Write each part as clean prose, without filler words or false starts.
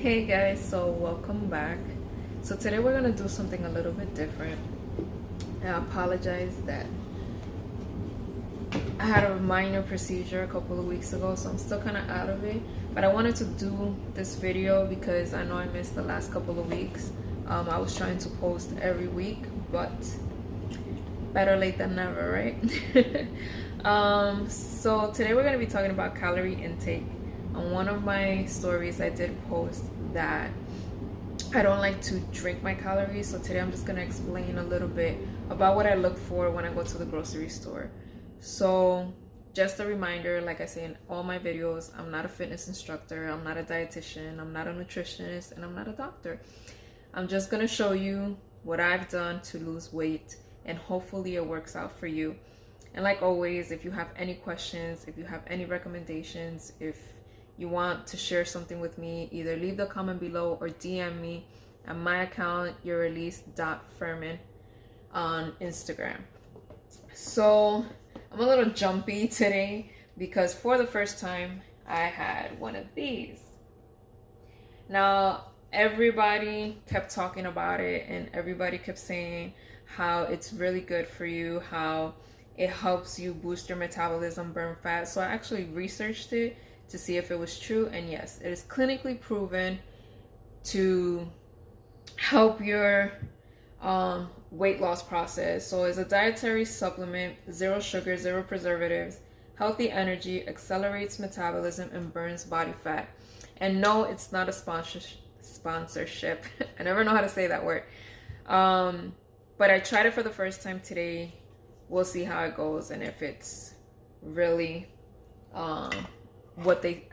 Hey guys, so welcome back. So today we're gonna do something a little bit different. I apologize that I had a minor procedure a couple of weeks ago, so I'm still kind of out of it. But I wanted to do this video because I know I missed the last couple of weeks. I was trying to post every week, but better late than never, right? So today we're gonna be talking about calorie intake. On one of my stories, I did post that I don't like to drink my calories, so today I'm just gonna explain a little bit about what I look for when I go to the grocery store. So just a reminder, like I say in all my videos, I'm not a fitness instructor, I'm not a dietitian, I'm not a nutritionist, and I'm not a doctor. I'm just gonna show you what I've done to lose weight, and hopefully it works out for you. And like always, if you have any questions, if you have any recommendations, if you want to share something with me, either leave the comment below or DM me at my account, yourrelease.fermin on Instagram. So I'm a little jumpy today because for the first time I had one of these. Now everybody kept talking about it and everybody kept saying how it's really good for you, how it helps you boost your metabolism, burn fat. So I actually researched it to see if it was true, and yes, it is clinically proven to help your weight loss process. So it's a dietary supplement, zero sugar, zero preservatives, healthy energy, accelerates metabolism, and burns body fat. And no, it's not a sponsorship. I never know how to say that word. But I tried it for the first time today. We'll see how it goes and if it's really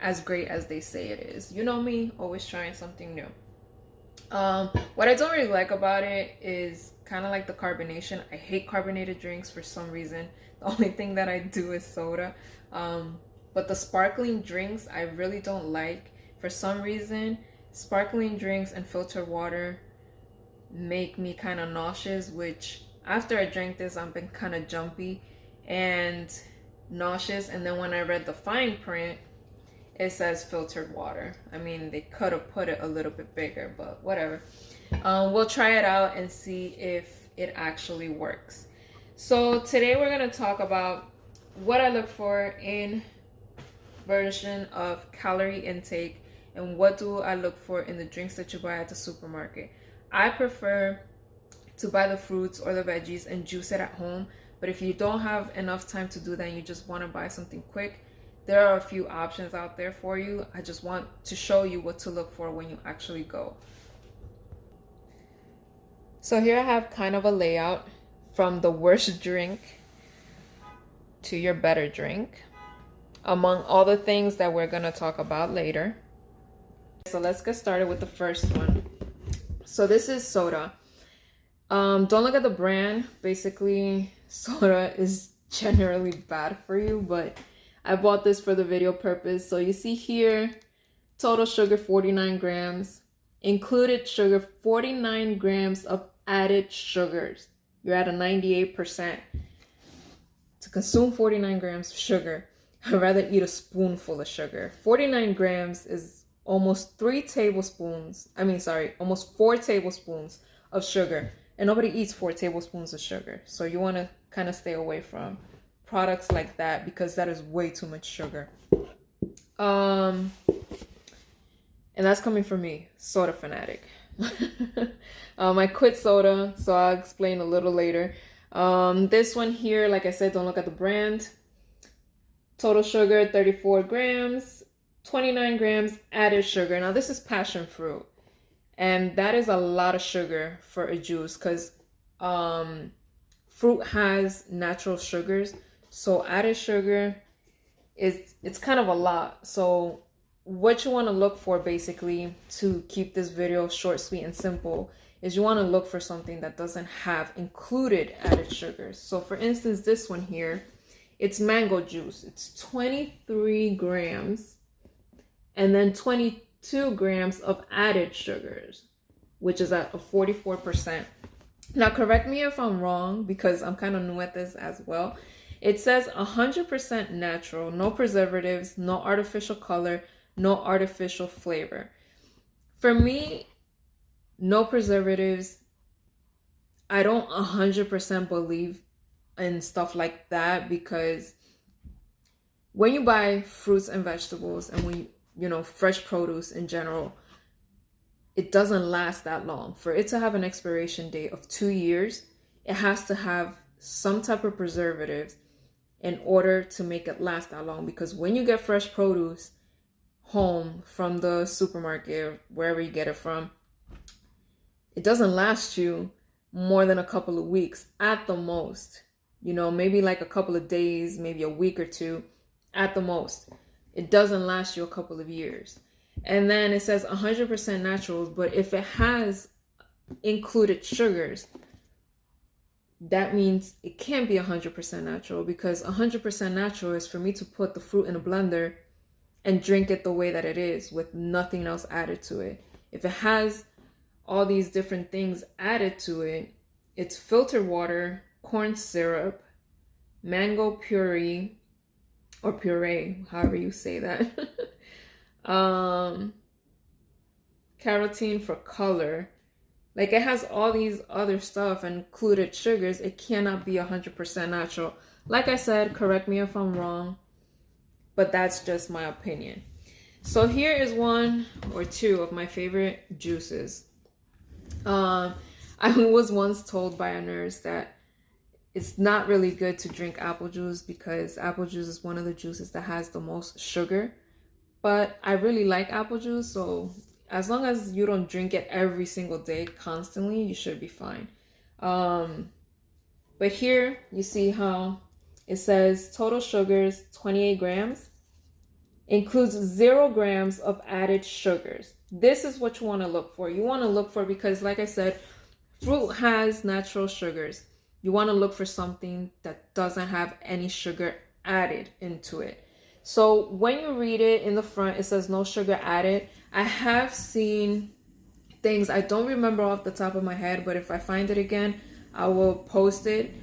as great as they say it is. You know me, always trying something new. What I don't really like about it is kind of like the carbonation. I hate carbonated drinks for some reason. The only thing that I do is soda. But the sparkling drinks I really don't like. For some reason, sparkling drinks and filtered water make me kind of nauseous, which after I drank this, I've been kind of jumpy and nauseous. And then when I read the fine print, it says filtered water. I mean, they could have put it a little bit bigger, but whatever. We'll try it out and see if it actually works. So today we're going to talk about what I look for in version of calorie intake and what do I look for in the drinks that you buy at the supermarket. I prefer to buy the fruits or the veggies and juice it at home, but if you don't have enough time to do that and you just want to buy something quick, there are a few options out there for you. I just want to show you what to look for when you actually go. So here I have kind of a layout from the worst drink to your better drink, among all the things that we're going to talk about later. So let's get started with the first one. So this is soda. Don't look at the brand. Basically, soda is generally bad for you, but I bought this for the video purpose. So you see here, total sugar 49 grams, included sugar 49 grams of added sugars. You're at a 98%. To consume 49 grams of sugar, I'd rather eat a spoonful of sugar. 49 grams is almost almost 4 tablespoons of sugar. And nobody eats 4 tablespoons of sugar. So you want to kind of stay away from products like that because that is way too much sugar. And that's coming from me, soda fanatic. I quit soda, so I'll explain a little later. This one here, like I said, don't look at the brand. Total sugar 34 grams, 29 grams added sugar. Now this is passion fruit, and that is a lot of sugar for a juice because fruit has natural sugars. So added sugar it's kind of a lot. So what you want to look for basically to keep this video short, sweet, and simple is you want to look for something that doesn't have included added sugars. So for instance, this one here, it's mango juice. It's 23 grams and then 22 grams of added sugars, which is at a 44%. Now correct me if I'm wrong because I'm kind of new at this as well. It says 100% natural, no preservatives, no artificial color, no artificial flavor. For me, no preservatives. I don't 100% believe in stuff like that, because when you buy fruits and vegetables, and when fresh produce in general, it doesn't last that long. For it to have an expiration date of 2 years, it has to have some type of preservatives in order to make it last that long. Because when you get fresh produce home from the supermarket or wherever you get it from, it doesn't last you more than a couple of weeks at the most. Maybe like a couple of days, maybe a week or two at the most. It doesn't last you a couple of years. And then it says 100% naturals, but if it has included sugars, that means it can't be 100% natural, because 100% natural is for me to put the fruit in a blender and drink it the way that it is, with nothing else added to it. If it has all these different things added to it, it's filtered water, corn syrup, mango puree, or puree, however you say that, carotene for color. Like, it has all these other stuff and included sugars. It cannot be 100% natural. Like I said, correct me if I'm wrong, but that's just my opinion. So here is one or two of my favorite juices. I was once told by a nurse that it's not really good to drink apple juice, because apple juice is one of the juices that has the most sugar. But I really like apple juice, so as long as you don't drink it every single day constantly, you should be fine. But here you see how it says total sugars 28 grams, includes 0 grams of added sugars. This is what you want to look for. You want to look for, because like I said, fruit has natural sugars. You want to look for something that doesn't have any sugar added into it. So when you read it in the front, it says no sugar added. I have seen things, I don't remember off the top of my head, but if I find it again, I will post it.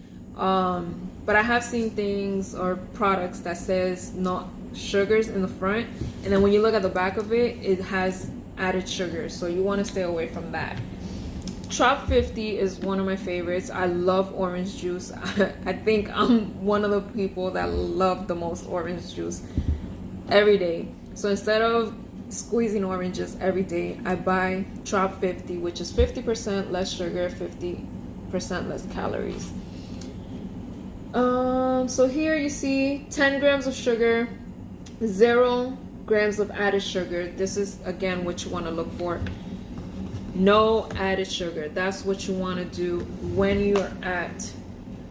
But I have seen things or products that says no sugars in the front, and then when you look at the back of it, it has added sugars. So you want to stay away from that. Trop 50 is one of my favorites. I love orange juice. I think I'm one of the people that love the most orange juice every day. So instead of squeezing oranges every day, I buy Trop 50, which is 50% less sugar, 50% less calories. So here you see 10 grams of sugar, 0 grams of added sugar. This is again what you want to look for. No added sugar. That's what you want to do when you're at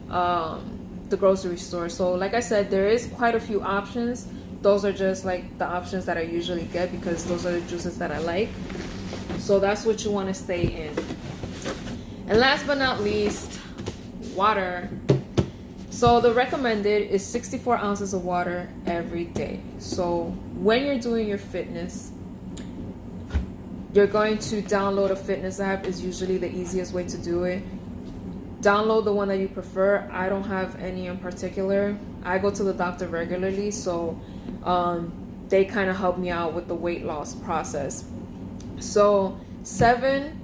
the grocery store. So like I said, there is quite a few options. Those are just like the options that I usually get, because those are the juices that I like. So that's what you want to stay in. And last but not least, water. So the recommended is 64 ounces of water every day. So when you're doing your fitness, you're going to download a fitness app. Is usually the easiest way to do it. Download the one that you prefer. I don't have any in particular. I go to the doctor regularly, so they kind of help me out with the weight loss process. So 7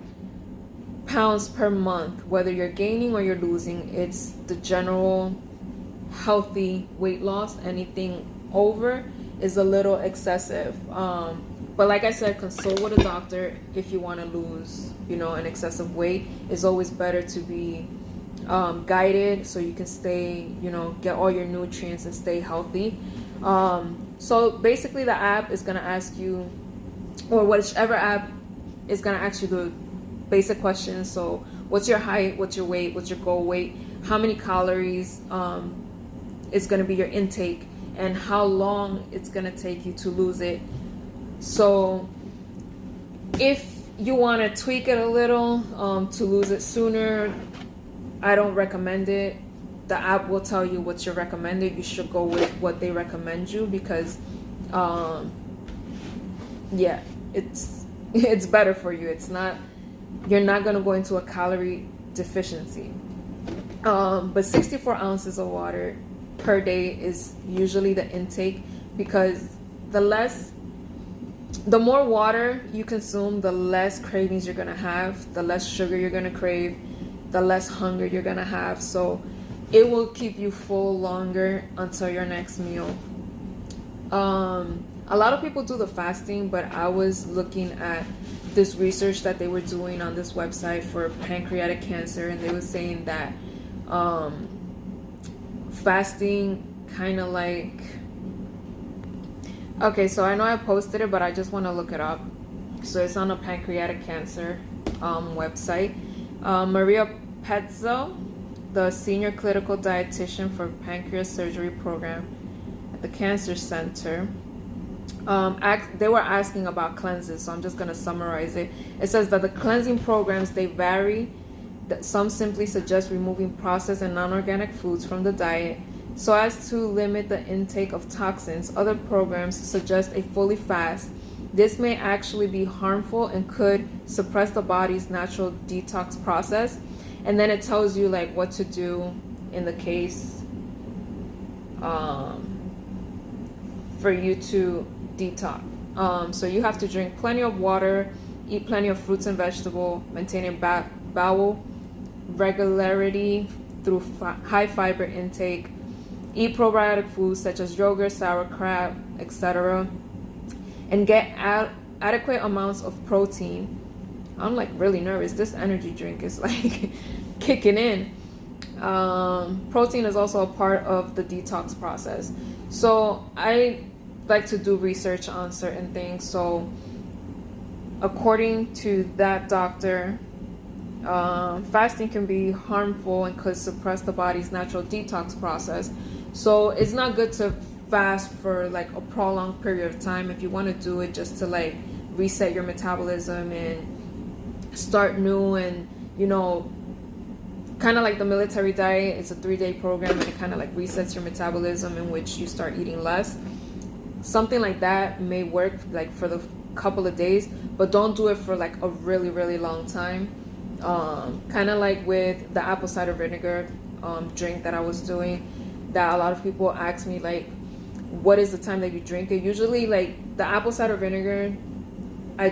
pounds per month, whether you're gaining or you're losing, it's the general healthy weight loss. Anything over is a little excessive. But like I said, consult with a doctor if you want to lose, an excessive weight. It's always better to be guided so you can stay, get all your nutrients and stay healthy. So basically the app is going to ask you, or whichever app is going to ask you the basic questions. So what's your height, what's your weight, what's your goal weight, how many calories is going to be your intake, and how long it's going to take you to lose it. So if you want to tweak it a little to lose it sooner, I don't recommend it. The app will tell you what's your recommended. You should go with what they recommend you, because yeah, it's better for you. You're not going to go into a calorie deficiency. But 64 ounces of water per day is usually the intake, because the less the more water you consume, the less cravings you're gonna have, the less sugar you're gonna crave, the less hunger you're gonna have. So it will keep you full longer until your next meal. A lot of people do the fasting, but I was looking at this research that they were doing on this website for pancreatic cancer, and they were saying that fasting kind of like, okay, so I know I posted it, but I just want to look it up. So it's on a pancreatic cancer website. Maria Petzo, the senior clinical dietitian for pancreas surgery program at the Cancer Center, they were asking about cleanses, so I'm just going to summarize it. It says that the cleansing programs, they vary. Some simply suggest removing processed and non-organic foods from the diet so as to limit the intake of toxins. Other programs suggest a fully fast. This may actually be harmful and could suppress the body's natural detox process. And then it tells you like what to do in the case for you to detox. So you have to drink plenty of water, eat plenty of fruits and vegetables, maintain a bowel regularity through high fiber intake, eat probiotic foods such as yogurt, sauerkraut, etc., and get adequate amounts of protein. I'm like really nervous. This energy drink is like kicking in. Protein is also a part of the detox process. So I like to do research on certain things. So according to that doctor, fasting can be harmful and could suppress the body's natural detox process. So it's not good to fast for like a prolonged period of time. If you want to do it just to like reset your metabolism and start new, and you know, kind of like the military diet, it's a 3-day program and it kind of like resets your metabolism, in which you start eating less. Something like that may work like for the couple of days, but don't do it for like a really, really long time. Kind of like with the apple cider vinegar drink that I was doing, that a lot of people ask me like, what is the time that you drink it? Usually like the apple cider vinegar, I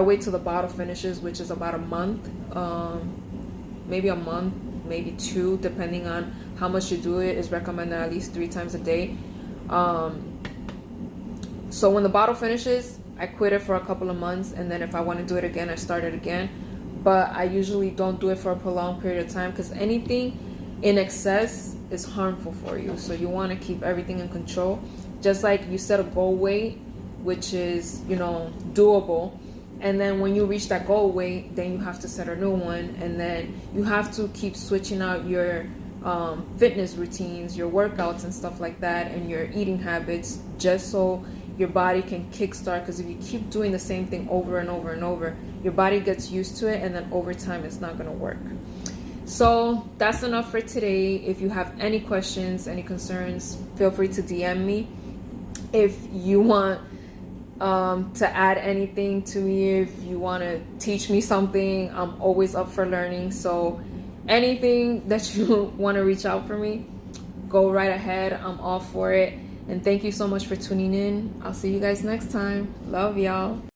wait till the bottle finishes, which is about a month, maybe a month, maybe 2, depending on how much you do it. Is recommended at least 3 times a day. So when the bottle finishes, I quit it for a couple of months, and then if I want to do it again, I start it again. But I usually don't do it for a prolonged period of time, because anything in excess is harmful for you. So you want to keep everything in control. Just like you set a goal weight, which is, you know, doable, and then when you reach that goal weight, then you have to set a new one, and then you have to keep switching out your fitness routines, your workouts and stuff like that, and your eating habits, just so your body can kickstart. Because if you keep doing the same thing over and over and over, your body gets used to it, and then over time it's not going to work. So that's enough for today. If you have any questions, any concerns, feel free to DM me. If you want to add anything to me, if you want to teach me something, I'm always up for learning. So anything that you want to reach out for me, go right ahead. I'm all for it. And thank you so much for tuning in. I'll see you guys next time. Love y'all.